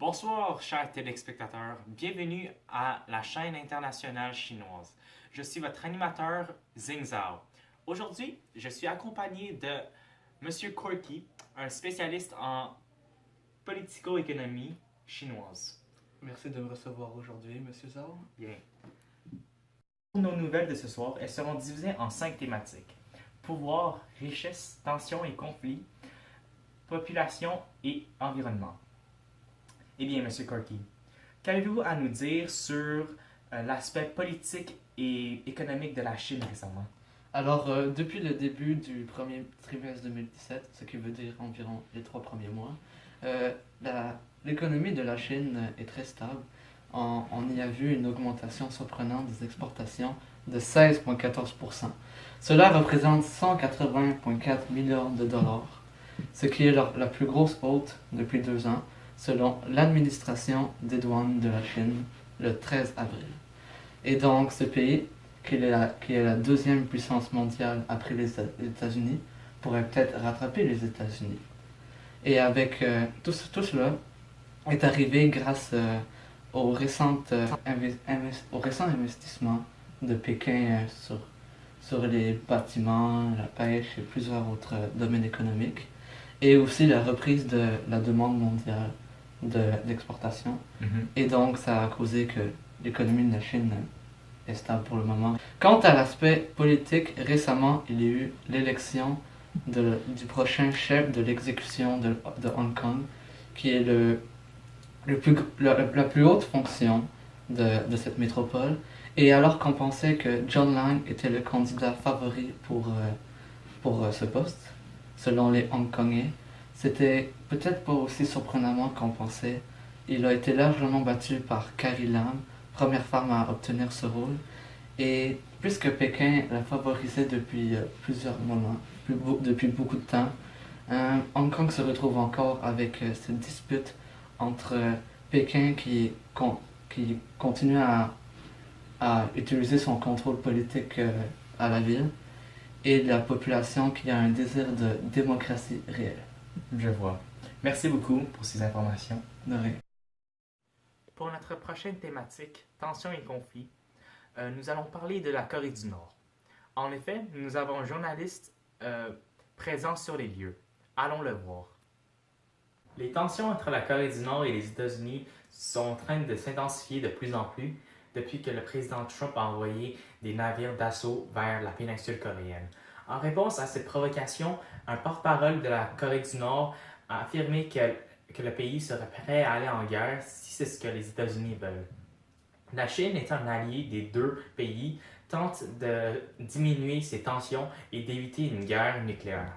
Bonsoir, chers téléspectateurs. Bienvenue à la chaîne internationale chinoise. Je suis votre animateur Zing Zhao. Aujourd'hui, je suis accompagné de Monsieur Corky, un spécialiste en politico-économie chinoise. Merci de me recevoir aujourd'hui, Monsieur Zhao. Bien. Pour nos nouvelles de ce soir, elles seront divisées en 5 thématiques. Pouvoir, richesse, tensions et conflits, population et environnement. Eh bien, Monsieur Corky, qu'avez-vous à nous dire sur l'aspect politique et économique de la Chine récemment? Alors, depuis le début du premier trimestre 2017, ce qui veut dire environ les 3 premiers mois, l'économie de la Chine est très stable. On y a vu une augmentation surprenante des exportations de 16,14%. Cela représente 180,4 milliards de dollars, ce qui est la plus grosse hausse depuis 2 ans, selon l'administration des douanes de la Chine le 13 avril. Et donc, ce pays, qui est la deuxième puissance mondiale après les États-Unis, pourrait peut-être rattraper les États-Unis. Et avec tout cela est arrivé grâce aux récents investissements de Pékin sur les bâtiments, la pêche et plusieurs autres domaines économiques, et aussi la reprise de la demande mondiale d'exportation. Et donc, ça a causé que l'économie de la Chine est stable pour le moment. Quant à l'aspect politique, récemment, il y a eu l'élection du prochain chef de l'exécution de Hong Kong, qui est la plus haute fonction de cette métropole. Et alors qu'on pensait que John Lang était le candidat favori pour ce poste, selon les Hongkongais, c'était peut-être pas aussi surprenamment qu'on pensait. Il a été largement battu par Carrie Lam, première femme à obtenir ce rôle. Et puisque Pékin l'a favorisé depuis plusieurs moments, depuis beaucoup de temps, Hong Kong se retrouve encore avec cette dispute entre Pékin qui continue à utiliser son contrôle politique à la ville et la population qui a un désir de démocratie réelle. Je vois. Merci beaucoup pour ces informations. De rien. Pour notre prochaine thématique, tensions et conflits, nous allons parler de la Corée du Nord. En effet, nous avons un journaliste présent sur les lieux. Allons le voir. Les tensions entre la Corée du Nord et les États-Unis sont en train de s'intensifier de plus en plus depuis que le président Trump a envoyé des navires d'assaut vers la péninsule coréenne. En réponse à cette provocation, un porte-parole de la Corée du Nord a affirmé que le pays serait prêt à aller en guerre si c'est ce que les États-Unis veulent. La Chine, étant un allié des deux pays, tente de diminuer ces tensions et d'éviter une guerre nucléaire.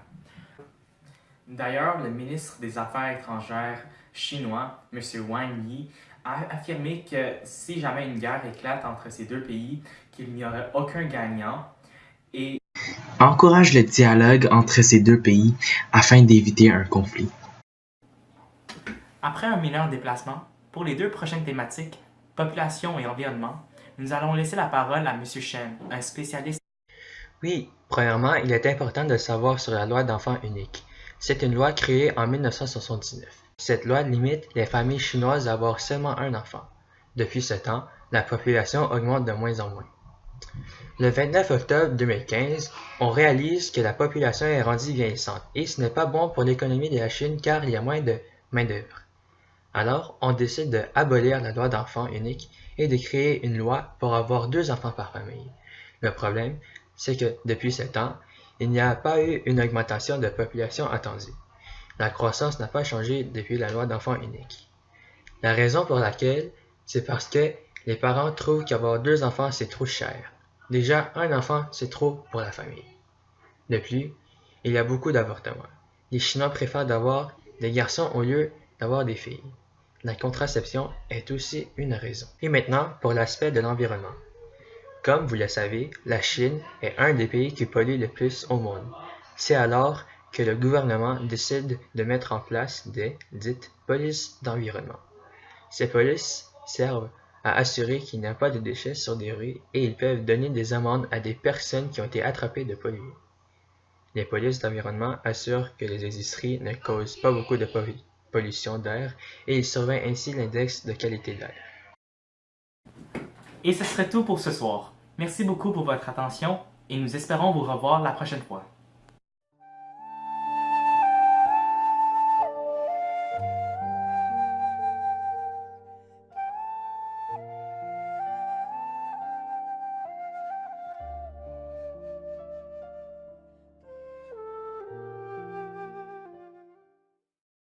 D'ailleurs, le ministre des Affaires étrangères chinois, M. Wang Yi, a affirmé que si jamais une guerre éclate entre ces deux pays, qu'il n'y aurait aucun gagnant et encourage le dialogue entre ces deux pays afin d'éviter un conflit. Après un mineur déplacement, pour les 2 prochaines thématiques, population et environnement, nous allons laisser la parole à M. Shen, un spécialiste. Oui, premièrement, il est important de savoir sur la loi d'enfant unique. C'est une loi créée en 1979. Cette loi limite les familles chinoises à avoir seulement un enfant. Depuis ce temps, la population augmente de moins en moins. Le 29 octobre 2015, on réalise que la population est rendue vieillissante et ce n'est pas bon pour l'économie de la Chine car il y a moins de main-d'œuvre. Alors, on décide d'abolir la loi d'enfant unique et de créer une loi pour avoir 2 enfants par famille. Le problème, c'est que depuis ce temps, il n'y a pas eu une augmentation de population attendue. La croissance n'a pas changé depuis la loi d'enfant unique. La raison pour laquelle, c'est parce que les parents trouvent qu'avoir 2 enfants c'est trop cher. Déjà, un enfant c'est trop pour la famille. De plus, il y a beaucoup d'avortements. Les Chinois préfèrent d'avoir des garçons au lieu d'avoir des filles. La contraception est aussi une raison. Et maintenant, pour l'aspect de l'environnement. Comme vous le savez, la Chine est un des pays qui pollue le plus au monde. C'est alors que le gouvernement décide de mettre en place des dites polices d'environnement. Ces polices servent à assurer qu'il n'y a pas de déchets sur des rues et ils peuvent donner des amendes à des personnes qui ont été attrapées de polluer. Les polices d'environnement assurent que les industries ne causent pas beaucoup de pollution pollution d'air et il surveille ainsi l'index de qualité de l'air. Et ce serait tout pour ce soir. Merci beaucoup pour votre attention et nous espérons vous revoir la prochaine fois.